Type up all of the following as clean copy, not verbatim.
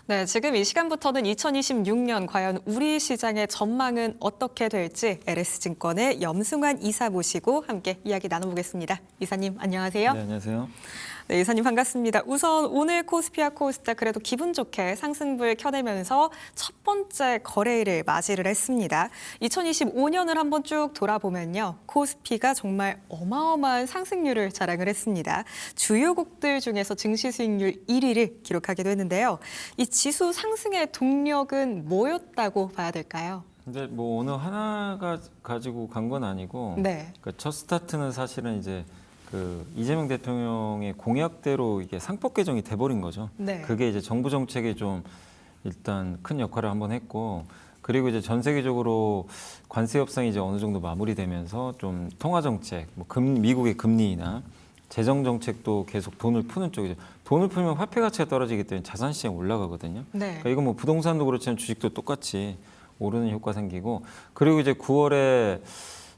네, 지금 이 시간부터는 2026년 과연 우리 시장의 전망은 어떻게 될지 LS증권의 염승환 이사 모시고 함께 이야기 나눠보겠습니다. 이사님 안녕하세요. 네, 안녕하세요. 네, 이사님 반갑습니다. 우선 오늘 코스피와 코스닥 그래도 기분 좋게 상승불 켜내면서 첫 번째 거래일을 맞이를 했습니다. 2025년을 한번 쭉 돌아보면요. 코스피가 정말 어마어마한 상승률을 자랑을 했습니다. 주요국들 중에서 증시 수익률 1위를 기록하기도 했는데요. 이 지수 상승의 동력은 뭐였다고 봐야 될까요? 근데 뭐 어느 하나가 가지고 간 건 아니고 네. 그러니까 첫 스타트는 사실은 이제 그 이재명 대통령의 공약대로 이게 상법 개정이 돼버린 거죠. 네. 그게 이제 정부 정책에 좀 일단 큰 역할을 한번 했고, 그리고 이제 전 세계적으로 관세 협상이 이제 어느 정도 마무리되면서 좀 통화 정책, 뭐 미국의 금리나 재정 정책도 계속 돈을 푸는 쪽이죠. 돈을 풀면 화폐 가치가 떨어지기 때문에 자산 시장이 올라가거든요. 네. 그러니까 이건 뭐 부동산도 그렇지만 주식도 똑같이 오르는 효과 생기고, 그리고 이제 9월에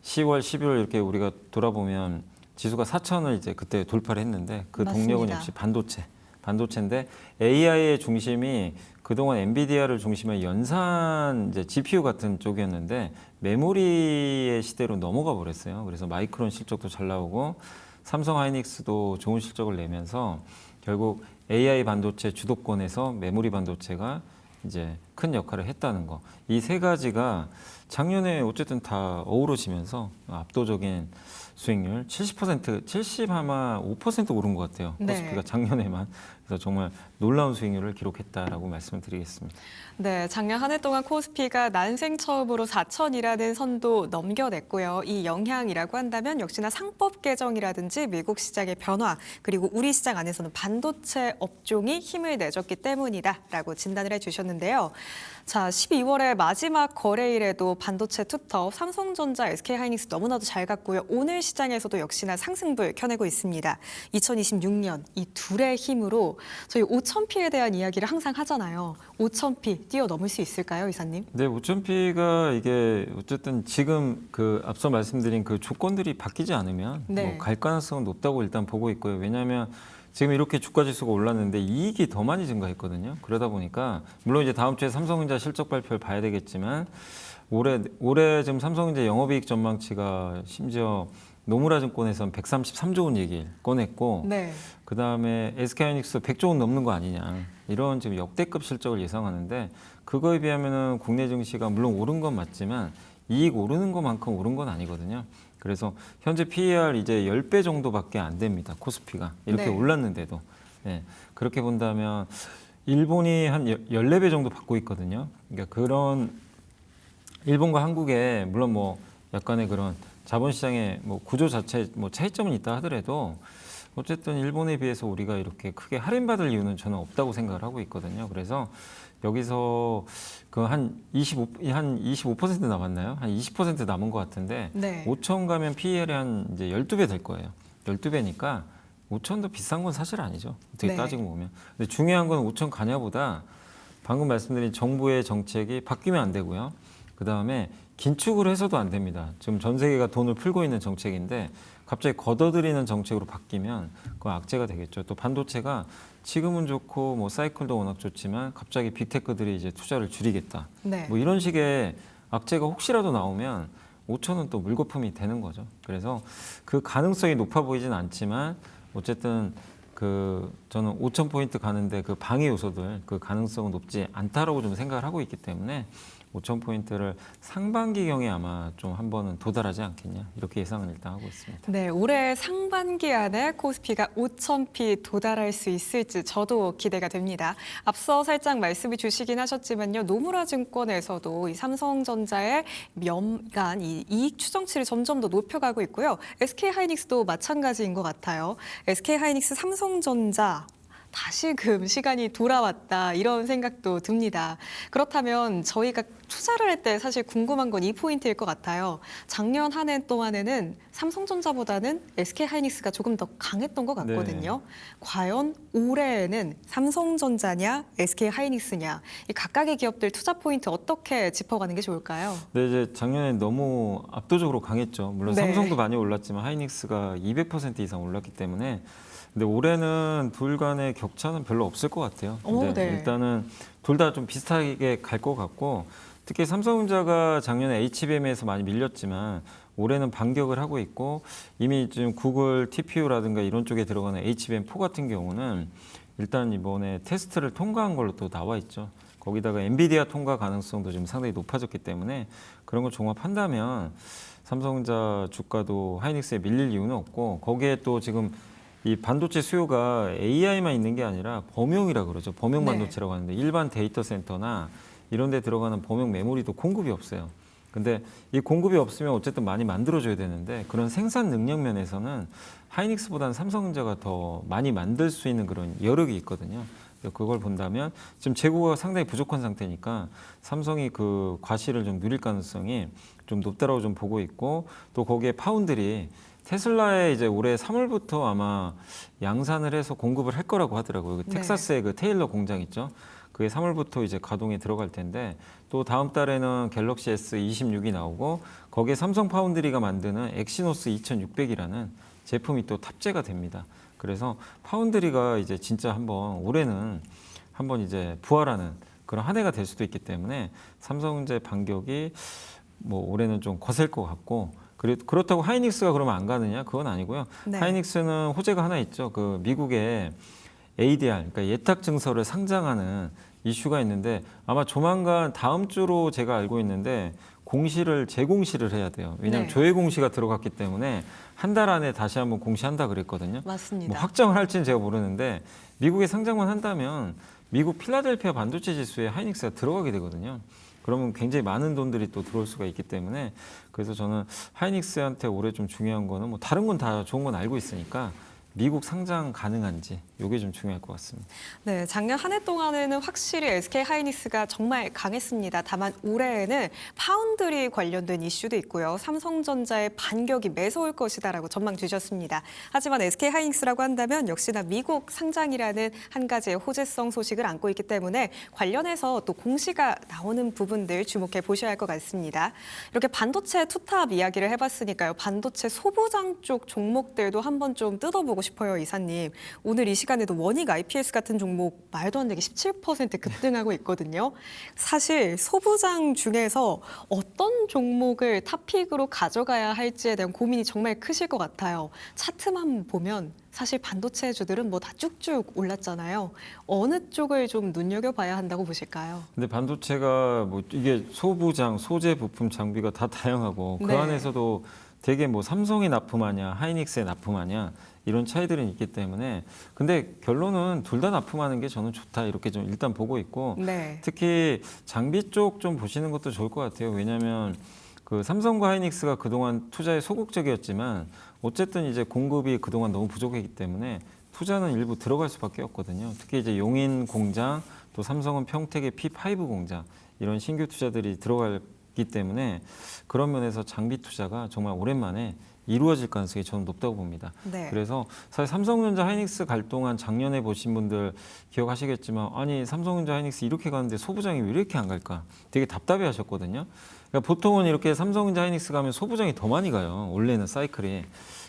10월, 11월 이렇게 우리가 돌아보면 지수가 4천을 이제 그때 돌파를 했는데 그 동력은 맞습니다. 역시 반도체인데 AI의 중심이 그동안 엔비디아를 중심으로 연산 이제 GPU 같은 쪽이었는데 메모리의 시대로 넘어가 버렸어요. 그래서 마이크론 실적도 잘 나오고 삼성 하이닉스도 좋은 실적을 내면서 결국 AI 반도체 주도권에서 메모리 반도체가 이제 큰 역할을 했다는 거. 이 세 가지가 작년에 어쨌든 다 어우러지면서 압도적인 수익률 70 아마 5% 오른 것 같아요. 네. 코스피가 작년에만. 그래서 정말 놀라운 수익률을 기록했다라고 말씀을 드리겠습니다. 네, 작년 한 해 동안 코스피가 난생 처음으로 4천이라는 선도 넘겨냈고요. 이 영향이라고 한다면 역시나 상법 개정이라든지 미국 시장의 변화, 그리고 우리 시장 안에서는 반도체 업종이 힘을 내줬기 때문이다라고 진단을 해주셨는데요. 자, 12월의 마지막 거래일에도 반도체 투톱, 삼성전자, SK하이닉스 너무나도 잘 갔고요. 오늘 시장에서도 역시나 상승불 켜내고 있습니다. 2026년 이 둘의 힘으로 저희 5,000P에 대한 이야기를 항상 하잖아요. 5,000P 뛰어넘을 수 있을까요, 이사님? 네, 5,000P가 이게 어쨌든 지금 그 앞서 말씀드린 그 조건들이 바뀌지 않으면 네. 뭐 갈 가능성은 높다고 일단 보고 있고요. 왜냐하면 지금 이렇게 주가 지수가 올랐는데 이익이 더 많이 증가했거든요. 그러다 보니까 물론 이제 다음 주에 삼성전자 실적 발표를 봐야 되겠지만 올해 지금 삼성전자 영업이익 전망치가 심지어 노무라 증권에서는 133조 원 얘기를 꺼냈고, 네. 그 다음에 SK하이닉스 100조 원 넘는 거 아니냐, 이런 지금 역대급 실적을 예상하는데, 그거에 비하면은 국내 증시가 물론 오른 건 맞지만 이익 오르는 것만큼 오른 건 아니거든요. 그래서 현재 PER 이제 10배 정도밖에 안 됩니다. 코스피가 이렇게 네. 올랐는데도. 네. 그렇게 본다면 일본이 한 14배 정도 받고 있거든요. 그러니까 그런 일본과 한국에 물론 뭐 약간의 그런 자본시장의 뭐 구조 자체 뭐 차이점은 있다 하더라도 어쨌든 일본에 비해서 우리가 이렇게 크게 할인받을 이유는 저는 없다고 생각을 하고 있거든요. 그래서 여기서 그 한 25% 남았나요? 한 20% 남은 것 같은데, 네. 5천 가면 PER이 한 이제 12배 될 거예요. 12배니까 5천도 비싼 건 사실 아니죠. 어떻게 네. 따지고 보면. 근데 중요한 건 5천 가냐보다 방금 말씀드린 정부의 정책이 바뀌면 안 되고요. 그 다음에 긴축을 해서도 안 됩니다. 지금 전 세계가 돈을 풀고 있는 정책인데 갑자기 걷어들이는 정책으로 바뀌면 그건 악재가 되겠죠. 또 반도체가 지금은 좋고 뭐 사이클도 워낙 좋지만 갑자기 빅테크들이 이제 투자를 줄이겠다. 네. 뭐 이런 식의 악재가 혹시라도 나오면 5천은 또 물거품이 되는 거죠. 그래서 그 가능성이 높아 보이진 않지만 어쨌든 그 저는 5천 포인트 가는데 그 방해 요소들 그 가능성은 높지 않다라고 좀 생각을 하고 있기 때문에 5천 포인트를 상반기경에 아마 좀 한 번은 도달하지 않겠냐, 이렇게 예상을 일단 하고 있습니다. 네, 올해 상반기 안에 코스피가 5,000P 도달할 수 있을지 저도 기대가 됩니다. 앞서 살짝 말씀을 주시긴 하셨지만요. 노무라 증권에서도 이 삼성전자의 연간 이 이익 추정치를 점점 더 높여가고 있고요. SK하이닉스도 마찬가지인 것 같아요. SK하이닉스, 삼성전자 다시금 시간이 돌아왔다 이런 생각도 듭니다. 그렇다면 저희가 투자를 할 때 사실 궁금한 건 이 포인트일 것 같아요. 작년 한 해 동안에는 삼성전자보다는 SK하이닉스가 조금 더 강했던 것 같거든요. 네. 과연 올해에는 삼성전자냐 SK하이닉스냐 이 각각의 기업들 투자 포인트 어떻게 짚어가는 게 좋을까요? 네, 이제 작년에 너무 압도적으로 강했죠. 물론 네. 삼성도 많이 올랐지만 하이닉스가 200% 이상 올랐기 때문에 근데 올해는 둘 간의 격차는 별로 없을 것 같아요. 근데 네. 일단은 둘 다 좀 비슷하게 갈 것 같고 특히 삼성전자가 작년에 HBM에서 많이 밀렸지만 올해는 반격을 하고 있고 이미 지금 구글 TPU라든가 이런 쪽에 들어가는 HBM4 같은 경우는 일단 이번에 테스트를 통과한 걸로 또 나와 있죠. 거기다가 엔비디아 통과 가능성도 지금 상당히 높아졌기 때문에 그런 걸 종합한다면 삼성전자 주가도 하이닉스에 밀릴 이유는 없고 거기에 또 지금 이 반도체 수요가 AI만 있는 게 아니라 범용이라 그러죠. 범용 네. 반도체라고 하는데 일반 데이터 센터나 이런 데 들어가는 범용 메모리도 공급이 없어요. 근데 이 공급이 없으면 어쨌든 많이 만들어줘야 되는데 그런 생산 능력 면에서는 하이닉스보다는 삼성전자가 더 많이 만들 수 있는 그런 여력이 있거든요. 그걸 본다면 지금 재고가 상당히 부족한 상태니까 삼성이 그 과실을 좀 누릴 가능성이 좀 높다라고 좀 보고 있고 또 거기에 파운드리 테슬라에 이제 올해 3월부터 아마 양산을 해서 공급을 할 거라고 하더라고요. 그 네. 텍사스에 그 테일러 공장 있죠. 그게 3월부터 이제 가동에 들어갈 텐데 또 다음 달에는 갤럭시 S26이 나오고 거기에 삼성 파운드리가 만드는 엑시노스 2600이라는 제품이 또 탑재가 됩니다. 그래서 파운드리가 이제 진짜 한번 올해는 한번 이제 부활하는 그런 한 해가 될 수도 있기 때문에 삼성전자의 반격이 뭐 올해는 좀 거셀 것 같고 그렇다고 하이닉스가 그러면 안 가느냐? 그건 아니고요. 네. 하이닉스는 호재가 하나 있죠. 그 미국의 ADR, 그러니까 예탁 증서를 상장하는 이슈가 있는데 아마 조만간 다음 주로 제가 알고 있는데 재공시를 해야 돼요. 왜냐하면 네. 조회 공시가 들어갔기 때문에 한 달 안에 다시 한번 공시한다 그랬거든요. 맞습니다. 뭐 확정을 할지는 제가 모르는데 미국에 상장만 한다면 미국 필라델피아 반도체 지수에 하이닉스가 들어가게 되거든요. 그러면 굉장히 많은 돈들이 또 들어올 수가 있기 때문에 그래서 저는 하이닉스한테 올해 좀 중요한 거는 뭐 다른 건 다 좋은 건 알고 있으니까 미국 상장 가능한지 이게 좀 중요할 것 같습니다. 네, 작년 한 해 동안에는 확실히 SK 하이닉스가 정말 강했습니다. 다만 올해에는 파운드리 관련된 이슈도 있고요. 삼성전자의 반격이 매서울 것이다라고 전망 주셨습니다. 하지만 SK 하이닉스라고 한다면 역시나 미국 상장이라는 한 가지의 호재성 소식을 안고 있기 때문에 관련해서 또 공시가 나오는 부분들 주목해 보셔야 할 것 같습니다. 이렇게 반도체 투탑 이야기를 해봤으니까요. 반도체 소부장 쪽 종목들도 한번 좀 뜯어보고 싶어요, 이사님. 오늘 이 시간에도 원익 IPS 같은 종목 말도 안 되게 17% 급등하고 있거든요. 사실 소부장 중에서 어떤 종목을 탑픽으로 가져가야 할지에 대한 고민이 정말 크실 것 같아요. 차트만 보면 사실 반도체주들은 뭐 다 쭉쭉 올랐잖아요. 어느 쪽을 좀 눈여겨봐야 한다고 보실까요? 근데 반도체가 뭐 이게 소부장, 소재 부품 장비가 다 다양하고 그 네. 안에서도 되게 뭐 삼성이 납품하냐, 하이닉스에 납품하냐 이런 차이들은 있기 때문에 근데 결론은 둘 다 납품하는 게 저는 좋다 이렇게 좀 일단 보고 있고 네. 특히 장비 쪽 좀 보시는 것도 좋을 것 같아요. 왜냐하면 그 삼성과 하이닉스가 그동안 투자에 소극적이었지만 어쨌든 이제 공급이 그동안 너무 부족했기 때문에 투자는 일부 들어갈 수밖에 없거든요. 특히 이제 용인 공장 또 삼성은 평택의 P5 공장 이런 신규 투자들이 들어가기 때문에 그런 면에서 장비 투자가 정말 오랜만에 이루어질 가능성이 저는 높다고 봅니다. 네. 그래서 사실 삼성전자 하이닉스 갈 동안 작년에 보신 분들 기억하시겠지만 아니 삼성전자 하이닉스 이렇게 가는데 소부장이 왜 이렇게 안 갈까 되게 답답해 하셨거든요. 그러니까 보통은 이렇게 삼성전자 하이닉스 가면 소부장이 더 많이 가요. 원래는 사이클이.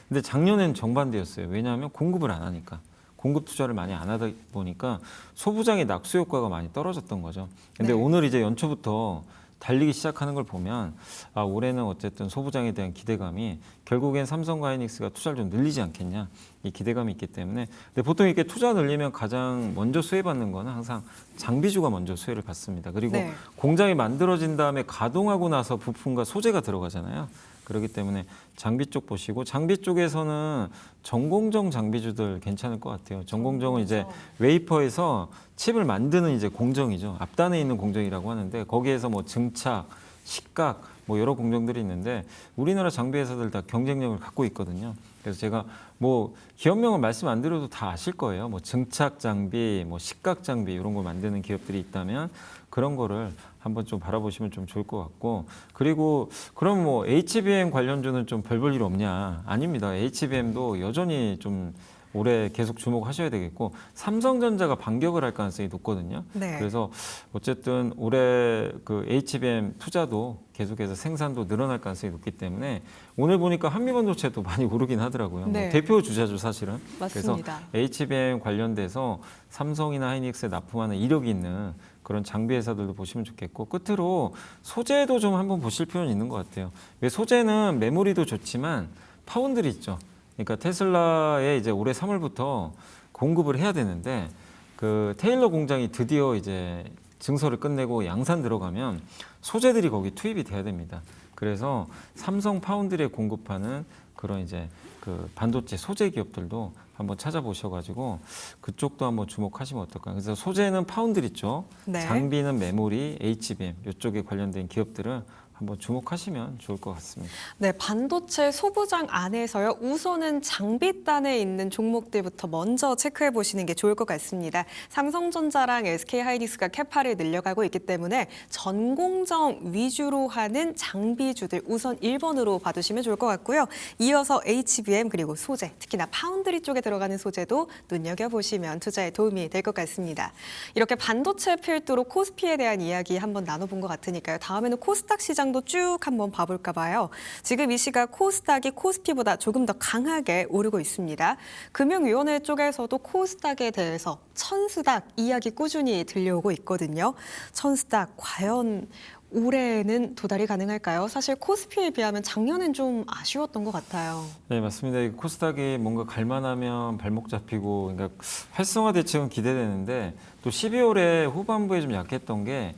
근데 작년에는 정반대였어요. 왜냐하면 공급을 안 하니까. 공급 투자를 많이 안 하다 보니까 소부장의 낙수 효과가 많이 떨어졌던 거죠. 근데 네. 오늘 이제 연초부터 달리기 시작하는 걸 보면 아, 올해는 어쨌든 소부장에 대한 기대감이 결국엔 삼성과 하이닉스가 투자를 좀 늘리지 않겠냐 이 기대감이 있기 때문에 근데 보통 이렇게 투자 늘리면 가장 먼저 수혜받는 거는 항상 장비주가 먼저 수혜를 받습니다. 그리고 네. 공장이 만들어진 다음에 가동하고 나서 부품과 소재가 들어가잖아요. 그렇기 때문에 장비 쪽 보시고 장비 쪽에서는 전공정 장비주들 괜찮을 것 같아요. 전공정은 이제 웨이퍼에서 칩을 만드는 이제 공정이죠. 앞단에 있는 공정이라고 하는데 거기에서 뭐 증착, 식각 뭐 여러 공정들이 있는데 우리나라 장비 회사들 다 경쟁력을 갖고 있거든요. 그래서 제가 뭐 기업명은 말씀 안 드려도 다 아실 거예요. 뭐 증착 장비, 뭐 식각 장비 이런 걸 만드는 기업들이 있다면 그런 거를 한번 좀 바라보시면 좀 좋을 것 같고 그리고 그럼 뭐 HBM 관련주는 좀 별 볼 일 없냐? 아닙니다. HBM도 여전히 좀 올해 계속 주목하셔야 되겠고 삼성전자가 반격을 할 가능성이 높거든요. 네. 그래서 어쨌든 올해 그 HBM 투자도 계속해서 생산도 늘어날 가능성이 높기 때문에 오늘 보니까 한미반도체도 많이 오르긴 하더라고요. 네. 뭐 대표 주자죠 사실은. 맞습니다. 그래서 HBM 관련돼서 삼성이나 하이닉스에 납품하는 이력이 있는 그런 장비 회사들도 보시면 좋겠고 끝으로 소재도 좀 한번 보실 필요는 있는 것 같아요. 왜 소재는 메모리도 좋지만 파운드리 있죠. 그러니까 테슬라에 이제 올해 3월부터 공급을 해야 되는데 그 테일러 공장이 드디어 이제 증설을 끝내고 양산 들어가면 소재들이 거기 투입이 돼야 됩니다. 그래서 삼성 파운드리에 공급하는 그런 이제 그 반도체 소재 기업들도 한번 찾아보셔가지고 그쪽도 한번 주목하시면 어떨까요? 그래서 소재는 파운드리 쪽, 네. 장비는 메모리, HBM 이쪽에 관련된 기업들은 한번 주목하시면 좋을 것 같습니다. 네, 반도체 소부장 안에서요. 우선은 장비단에 있는 종목들부터 먼저 체크해 보시는 게 좋을 것 같습니다. 삼성전자랑 SK하이닉스가 캐파를 늘려가고 있기 때문에 전공정 위주로 하는 장비주들 우선 1번으로 봐두시면 좋을 것 같고요. 이어서 HBM 그리고 소재, 특히나 파운드리 쪽에 들어가는 소재도 눈여겨보시면 투자에 도움이 될 것 같습니다. 이렇게 반도체 필두로 코스피에 대한 이야기 한번 나눠본 것 같으니까요. 다음에는 코스닥 시장 도 쭉 한번 봐볼까 봐요. 지금 이 시각 코스닥이 코스피보다 조금 더 강하게 오르고 있습니다. 금융위원회 쪽에서도 코스닥에 대해서 천스닥 이야기 꾸준히 들려오고 있거든요. 천스닥 과연 올해는 도달이 가능할까요? 사실 코스피에 비하면 작년엔 좀 아쉬웠던 것 같아요. 네, 맞습니다. 이 코스닥이 뭔가 갈만하면 발목 잡히고 그러니까 활성화 대책은 기대되는데 또 12월에 후반부에 좀 약했던 게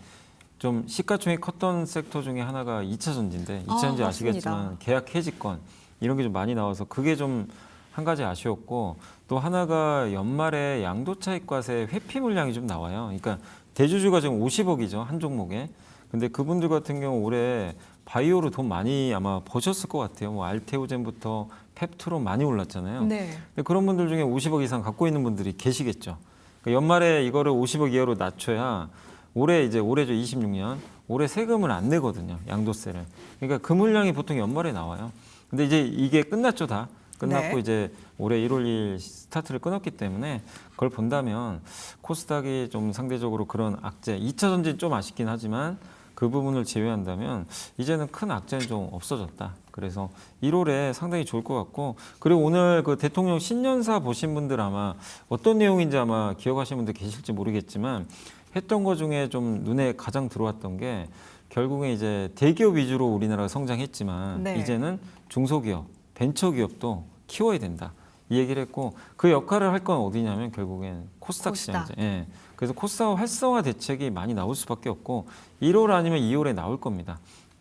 좀 시가총액이 컸던 섹터 중에 하나가 2차 전지인데 2차 전지 아시겠지만 계약 해지권 이런 게 좀 많이 나와서 그게 좀 한 가지 아쉬웠고 또 하나가 연말에 양도차익과세 회피 물량이 좀 나와요. 그러니까 대주주가 지금 50억이죠. 한 종목에. 근데 그분들 같은 경우 올해 바이오로 돈 많이 아마 버셨을 것 같아요. 뭐 알테오젠부터 펩트론 많이 올랐잖아요. 네. 근데 그런 분들 중에 50억 이상 갖고 있는 분들이 계시겠죠. 그러니까 연말에 이거를 50억 이하로 낮춰야 올해죠 26년 올해 세금을 안 내거든요. 양도세를. 그러니까 그 물량이 보통 연말에 나와요. 근데 이제 이게 끝났죠 다. 끝났고 네. 이제 올해 1월 2일 스타트를 끊었기 때문에 그걸 본다면 코스닥이 좀 상대적으로 그런 악재 2차 전지는 좀 아쉽긴 하지만 그 부분을 제외한다면 이제는 큰 악재는 좀 없어졌다. 그래서 1월에 상당히 좋을 것 같고 그리고 오늘 그 대통령 신년사 보신 분들 아마 어떤 내용인지 아마 기억하시는 분들 계실지 모르겠지만 했던 것 중에 좀 눈에 가장 들어왔던 게 결국에 이제 대기업 위주로 우리나라가 성장했지만 네. 이제는 중소기업, 벤처기업도 키워야 된다. 이 얘기를 했고 그 역할을 할 건 어디냐면 결국엔 코스닥 시장이죠. 예. 그래서 코스닥 활성화 대책이 많이 나올 수밖에 없고 1월 아니면 2월에 나올 겁니다.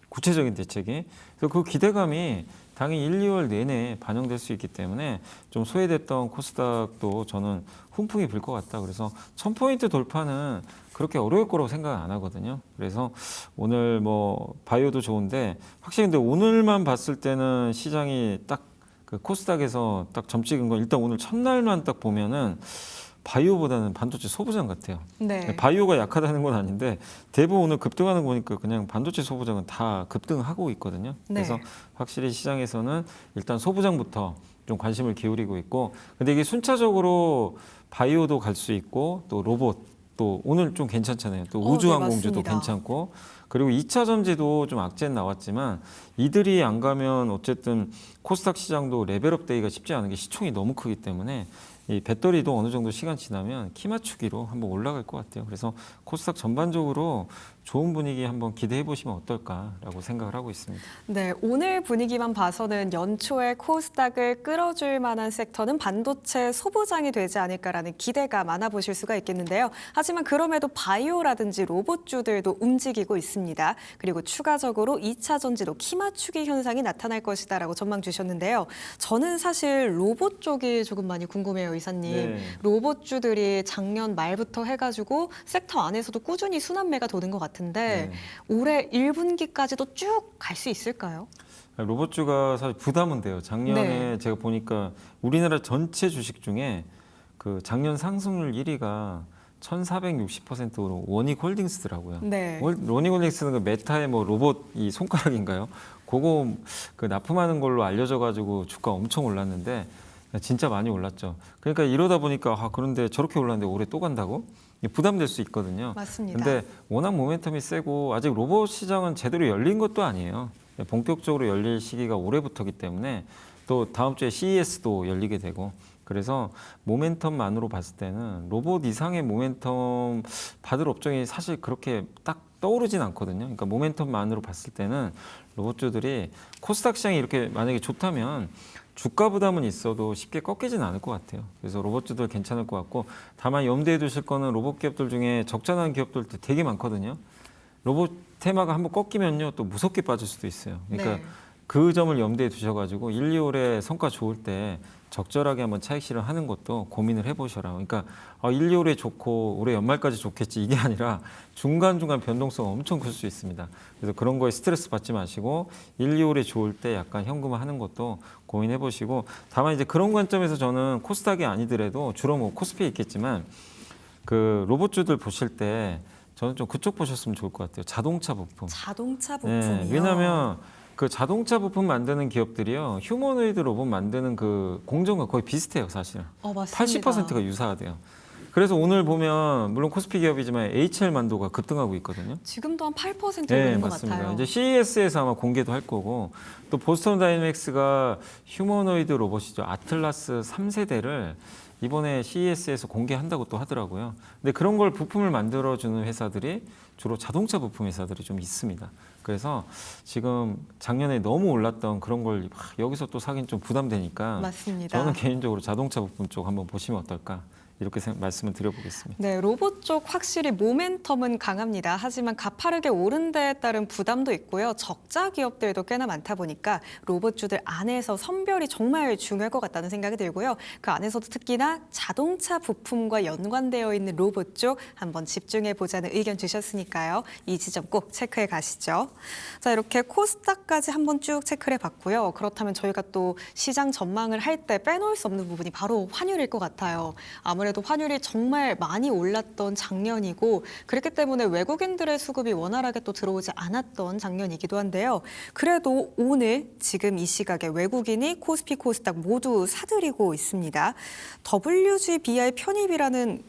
구체적인 대책이. 그래서 그 기대감이 당연히 1, 2월 내내 반영될 수 있기 때문에 좀 소외됐던 코스닥도 저는 훈풍이 불 것 같다. 그래서 1000포인트 돌파는 그렇게 어려울 거라고 생각 안 하거든요. 그래서 오늘 뭐 바이오도 좋은데 확실히 근데 오늘만 봤을 때는 시장이 딱 그 코스닥에서 딱 점 찍은 건 일단 오늘 첫날만 딱 보면은 바이오보다는 반도체 소부장 같아요. 네. 바이오가 약하다는 건 아닌데 대부분 오늘 급등하는 거 보니까 그냥 반도체 소부장은 다 급등하고 있거든요. 네. 그래서 확실히 시장에서는 일단 소부장부터 좀 관심을 기울이고 있고 근데 이게 순차적으로 바이오도 갈 수 있고 또 로봇 또 오늘 좀 괜찮잖아요. 또 우주항공주도 네, 괜찮고 그리고 2차 전지도 좀 악재는 나왔지만 이들이 안 가면 어쨌든 코스닥 시장도 레벨업 되기가 쉽지 않은 게 시총이 너무 크기 때문에 이 배터리도 어느 정도 시간 지나면 키 맞추기로 한번 올라갈 것 같아요. 그래서 코스닥 전반적으로 좋은 분위기 한번 기대해 보시면 어떨까라고 생각을 하고 있습니다. 네, 오늘 분위기만 봐서는 연초에 코스닥을 끌어줄 만한 섹터는 반도체 소부장이 되지 않을까라는 기대가 많아 보실 수가 있겠는데요. 하지만 그럼에도 바이오라든지 로봇주들도 움직이고 있습니다. 그리고 추가적으로 2차 전지도 키 맞추기 현상이 나타날 것이다라고 전망 주셨는데요. 저는 사실 로봇 쪽이 조금 많이 궁금해요, 이사님. 네. 로봇주들이 작년 말부터 해가지고 섹터 안에서도 꾸준히 순환매가 도는 것 같은데 네. 올해 1분기까지도 쭉 갈 수 있을까요? 로봇주가 사실 부담은 돼요. 작년에 네. 제가 보니까 우리나라 전체 주식 중에 그 작년 상승률 1위가 1460%로 워닉홀딩스더라고요. 네. 워닉홀딩스는 그 메타의 뭐 로봇 이 손가락인가요? 그거 그 납품하는 걸로 알려져 가지고 주가 엄청 올랐는데 진짜 많이 올랐죠. 그러니까 이러다 보니까 그런데 저렇게 올랐는데 올해 또 간다고? 부담될 수 있거든요. 맞습니다. 근데 워낙 모멘텀이 세고 아직 로봇 시장은 제대로 열린 것도 아니에요. 본격적으로 열릴 시기가 올해부터기 때문에 또 다음 주에 CES도 열리게 되고 그래서 모멘텀만으로 봤을 때는 로봇 이상의 모멘텀 받을 업종이 사실 그렇게 딱 떠오르진 않거든요. 그러니까 모멘텀만으로 봤을 때는 로봇주들이 코스닥 시장이 이렇게 만약에 좋다면 주가 부담은 있어도 쉽게 꺾이진 않을 것 같아요. 그래서 로봇주들 괜찮을 것 같고 다만 염두에 두실 거는 로봇 기업들 중에 적자난 기업들도 되게 많거든요. 로봇 테마가 한번 꺾이면요 또 무섭게 빠질 수도 있어요. 그러니까 네. 그 점을 염두에 두셔가지고 1, 2월에 성과 좋을 때 적절하게 한번 차익 실현하는 것도 고민을 해보셔라. 그러니까 1, 2월에 좋고 올해 연말까지 좋겠지 이게 아니라 중간중간 변동성 엄청 클 수 있습니다. 그래서 그런 거에 스트레스 받지 마시고 1, 2월에 좋을 때 약간 현금화하는 것도 고민해 보시고 다만 이제 그런 관점에서 저는 코스닥이 아니더라도 주로 뭐 코스피에 있겠지만 그 로봇주들 보실 때 저는 좀 그쪽 보셨으면 좋을 것 같아요. 자동차 부품. 자동차 부품이요. 왜냐하면 그 자동차 부품 만드는 기업들이요 휴머노이드 로봇 만드는 그 공정과 거의 비슷해요 사실. 맞습니다. 80%가 유사하대요. 그래서 오늘 보면 물론 코스피 기업이지만 HL 만도가 급등하고 있거든요. 지금도 한 8% 네, 오르는 것 맞습니다. 같아요. 이제 CES에서 아마 공개도 할 거고 또 보스턴 다이내믹스가 휴머노이드 로봇이죠 아틀라스 3세대를 이번에 CES에서 공개한다고 또 하더라고요. 근데 그런 걸 부품을 만들어주는 회사들이 주로 자동차 부품 회사들이 좀 있습니다. 그래서 지금 작년에 너무 올랐던 그런 걸 여기서 또 사긴 좀 부담되니까 맞습니다. 저는 개인적으로 자동차 부품 쪽 한번 보시면 어떨까 이렇게 말씀을 드려보겠습니다. 네, 로봇 쪽 확실히 모멘텀은 강합니다. 하지만 가파르게 오른 데에 따른 부담도 있고요. 적자 기업들도 꽤나 많다 보니까 로봇주들 안에서 선별이 정말 중요할 것 같다는 생각이 들고요. 그 안에서도 특히나 자동차 부품과 연관되어 있는 로봇 쪽 한번 집중해 보자는 의견 주셨으니까요. 이 지점 꼭 체크해 가시죠. 자, 이렇게 코스닥까지 한번 쭉 체크를 해봤고요. 그렇다면 저희가 또 시장 전망을 할 때 빼놓을 수 없는 부분이 바로 환율일 것 같아요. 아무래도 환율이 정말 많이 올랐던 작년이고 그렇기 때문에 외국인들의 수급이 원활하게 또 들어오지 않았던 작년이기도 한데요. 그래도 오늘 지금 이 시각에 외국인이 코스피, 코스닥 모두 사들이고 있습니다. WGBI 편입이라는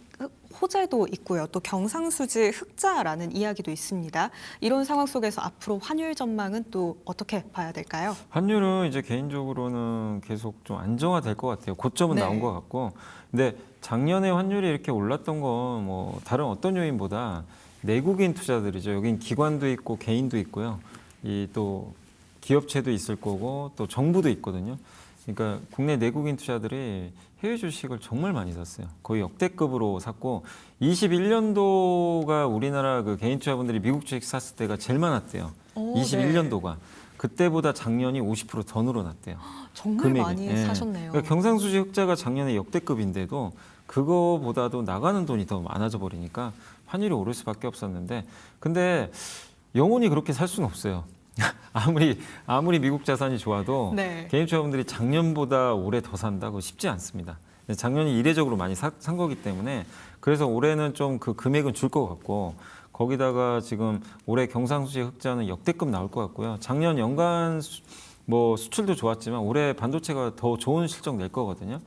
호재도 있고요. 또 경상수지 흑자라는 이야기도 있습니다. 이런 상황 속에서 앞으로 환율 전망은 또 어떻게 봐야 될까요? 환율은 이제 개인적으로는 계속 좀 안정화될 것 같아요. 고점은 네. 나온 것 같고. 근데 작년에 환율이 이렇게 올랐던 건 뭐 다른 어떤 요인보다 내국인 투자들이죠. 여긴 기관도 있고 개인도 있고요. 이 또 기업체도 있을 거고 또 정부도 있거든요. 그러니까 국내 내국인 투자들이 해외 주식을 정말 많이 샀어요. 거의 역대급으로 샀고 21년도가 우리나라 그 개인 투자분들이 미국 주식 샀을 때가 제일 많았대요. 오, 21년도가. 그때보다 작년이 50%더 늘어났대요. 정말 금액이. 많이 예. 사셨네요. 그러니까 경상수지 흑자가 작년에 역대급인데도 그거보다도 나가는 돈이 더 많아져 버리니까 환율이 오를 수밖에 없었는데 근데 영원히 그렇게 살 수는 없어요. 아무리 미국 자산이 좋아도 네. 개인 투자분들이 작년보다 올해 더 산다고 쉽지 않습니다. 작년이 이례적으로 많이 산 거기 때문에 그래서 올해는 좀 그 금액은 줄 것 같고 거기다가 지금 올해 경상수지 흑자는 역대급 나올 것 같고요. 작년 연간 뭐 수출도 좋았지만 올해 반도체가 더 좋은 실적 낼 거거든요.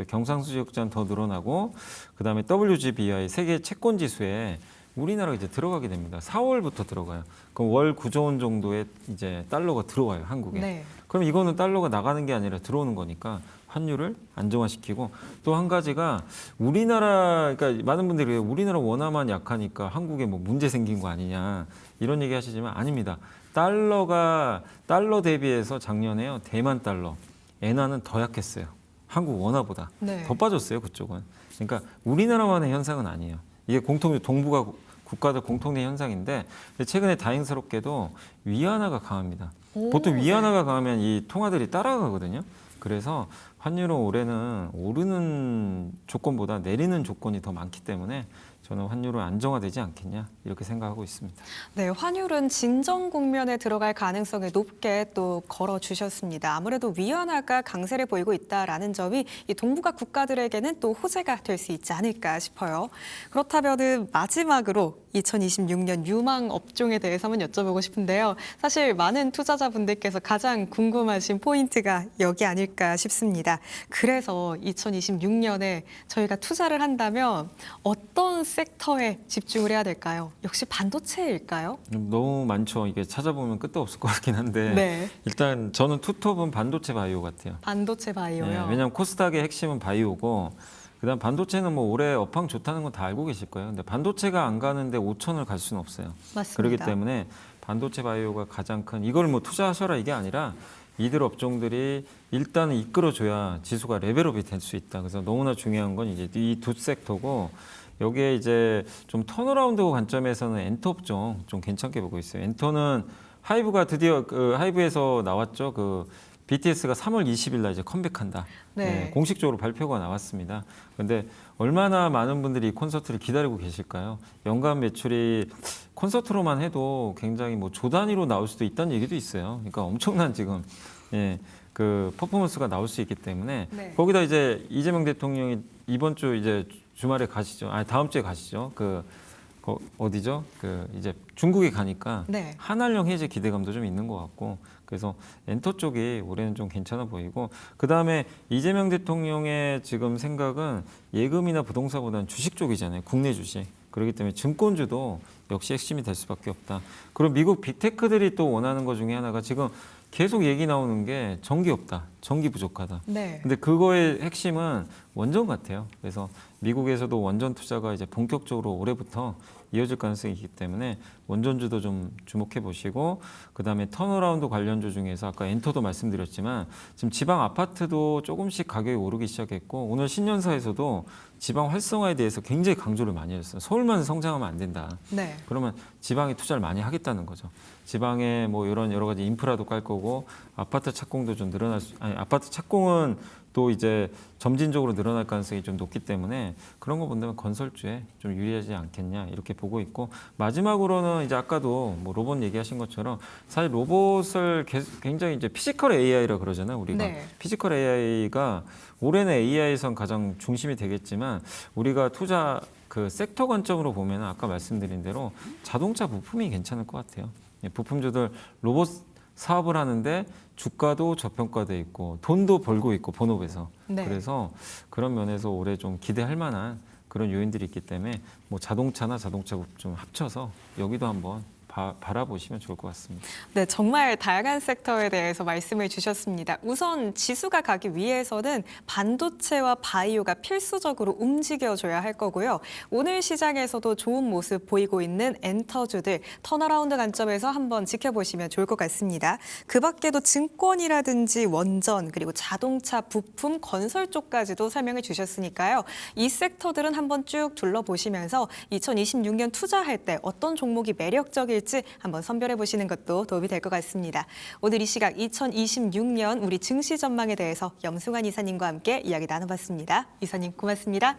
경상수지 흑자는 더 늘어나고 그다음에 WGBI 세계 채권 지수에 우리나라가 이제 들어가게 됩니다. 4월부터 들어가요. 그럼 월 9조 원 정도의 이제 달러가 들어와요, 한국에. 네. 그럼 이거는 달러가 나가는 게 아니라 들어오는 거니까 환율을 안정화시키고 또 한 가지가 우리나라 그러니까 많은 분들이 우리나라 원화만 약하니까 한국에 뭐 문제 생긴 거 아니냐 이런 얘기 하시지만 아닙니다. 달러 대비해서 작년에요. 대만 달러, 엔화는 더 약했어요. 한국 원화보다. 네. 더 빠졌어요, 그쪽은. 그러니까 우리나라만의 현상은 아니에요. 이게 동북아 국가들 공통된 현상인데 최근에 다행스럽게도 위안화가 강합니다. 보통 위안화가 강하면 이 통화들이 따라가거든요. 그래서 환율은 올해는 오르는 조건보다 내리는 조건이 더 많기 때문에 저는 환율은 안정화되지 않겠냐 이렇게 생각하고 있습니다. 네, 환율은 진정 국면에 들어갈 가능성을 높게 또 걸어주셨습니다. 아무래도 위안화가 강세를 보이고 있다라는 점이 이 동북아 국가들에게는 또 호재가 될 수 있지 않을까 싶어요. 그렇다면 마지막으로 2026년 유망 업종에 대해서 한번 여쭤보고 싶은데요. 사실 많은 투자자분들께서 가장 궁금하신 포인트가 여기 아닐까 싶습니다. 그래서 2026년에 저희가 투자를 한다면 어떤 섹터에 집중을 해야 될까요? 역시 반도체일까요? 너무 많죠. 이게 찾아보면 끝도 없을 것 같긴 한데 네. 일단 저는 투톱은 반도체 바이오 같아요. 반도체 바이오요. 네, 왜냐하면 코스닥의 핵심은 바이오고 그다음 반도체는 뭐 올해 업황 좋다는 건 다 알고 계실 거예요. 근데 반도체가 안 가는데 5천을 갈 수는 없어요. 맞습니다. 그렇기 때문에 반도체 바이오가 가장 큰 이걸 뭐 투자하셔라 이게 아니라 이들 업종들이 일단은 이끌어줘야 지수가 레벨업이 될 수 있다. 그래서 너무나 중요한 건 이제 이 두 섹터고 여기에 이제 좀 턴어라운드 관점에서는 엔터 업종 좀 괜찮게 보고 있어요. 엔터는 하이브가 드디어 그 하이브에서 나왔죠. 그 BTS가 3월 20일 날 이제 컴백한다. 네. 네, 공식적으로 발표가 나왔습니다. 그런데 얼마나 많은 분들이 이 콘서트를 기다리고 계실까요? 연간 매출이 콘서트로만 해도 굉장히 뭐 조 단위로 나올 수도 있다는 얘기도 있어요. 그러니까 엄청난 지금 그 퍼포먼스가 나올 수 있기 때문에 네. 거기다 이제 이재명 대통령이 이번 주 이제 주말에 가시죠. 아니 다음 주에 가시죠. 어디죠? 이제 중국에 가니까 네. 한한령 해제 기대감도 좀 있는 것 같고 그래서 엔터 쪽이 올해는 좀 괜찮아 보이고 그 다음에 이재명 대통령의 지금 생각은 예금이나 부동산보다는 주식 쪽이잖아요. 국내 주식. 그렇기 때문에 증권주도 역시 핵심이 될 수밖에 없다. 그리고 미국 빅테크들이 또 원하는 것 중에 하나가 지금 계속 얘기 나오는 게 전기 없다. 전기 부족하다. 네. 근데 그거의 핵심은 원전 같아요. 그래서 미국에서도 원전 투자가 이제 본격적으로 올해부터 이어질 가능성이 있기 때문에 원전주도 좀 주목해 보시고 그다음에 턴어라운드 관련주 중에서 아까 엔터도 말씀드렸지만 지금 지방 아파트도 조금씩 가격이 오르기 시작했고 오늘 신년사에서도 지방 활성화에 대해서 굉장히 강조를 많이 했어요. 서울만 성장하면 안 된다. 네. 그러면 지방에 투자를 많이 하겠다는 거죠. 지방에 뭐 이런 여러 가지 인프라도 깔 거고 아파트 착공도 좀 아파트 착공은 또 이제 점진적으로 늘어날 가능성이 좀 높기 때문에 그런 거 본다면 건설주에 좀 유리하지 않겠냐 이렇게 보고 있고 마지막으로는 이제 아까도 뭐 로봇 얘기하신 것처럼 사실 로봇을 굉장히 이제 피지컬 AI라 그러잖아요 우리가 네. 피지컬 AI가 올해는 AI에선 가장 중심이 되겠지만 우리가 투자 그 섹터 관점으로 보면 아까 말씀드린 대로 자동차 부품이 괜찮을 것 같아요. 부품주들 로봇 사업을 하는데 주가도 저평가돼 있고 돈도 벌고 있고 본업에서 네. 그래서 그런 면에서 올해 좀 기대할 만한 그런 요인들이 있기 때문에 뭐 자동차나 자동차 좀 합쳐서 여기도 한번 바라보시면 좋을 것 같습니다. 네, 정말 다양한 섹터에 대해서 말씀을 주셨습니다. 우선 지수가 가기 위해서는 반도체와 바이오가 필수적으로 움직여줘야 할 거고요. 오늘 시장에서도 좋은 모습 보이고 있는 엔터주들 턴어라운드 관점에서 한번 지켜보시면 좋을 것 같습니다. 그 밖에도 증권이라든지 원전 그리고 자동차, 부품, 건설 쪽까지도 설명을 주셨으니까요. 이 섹터들은 한번 쭉 둘러보시면서 2026년 투자할 때 어떤 종목이 매력적일지 한번 선별해 보시는 것도 도움이 될 것 같습니다. 오늘 이 시각 2026년 우리 증시 전망에 대해서 염승환 이사님과 함께 이야기 나눠봤습니다. 이사님 고맙습니다.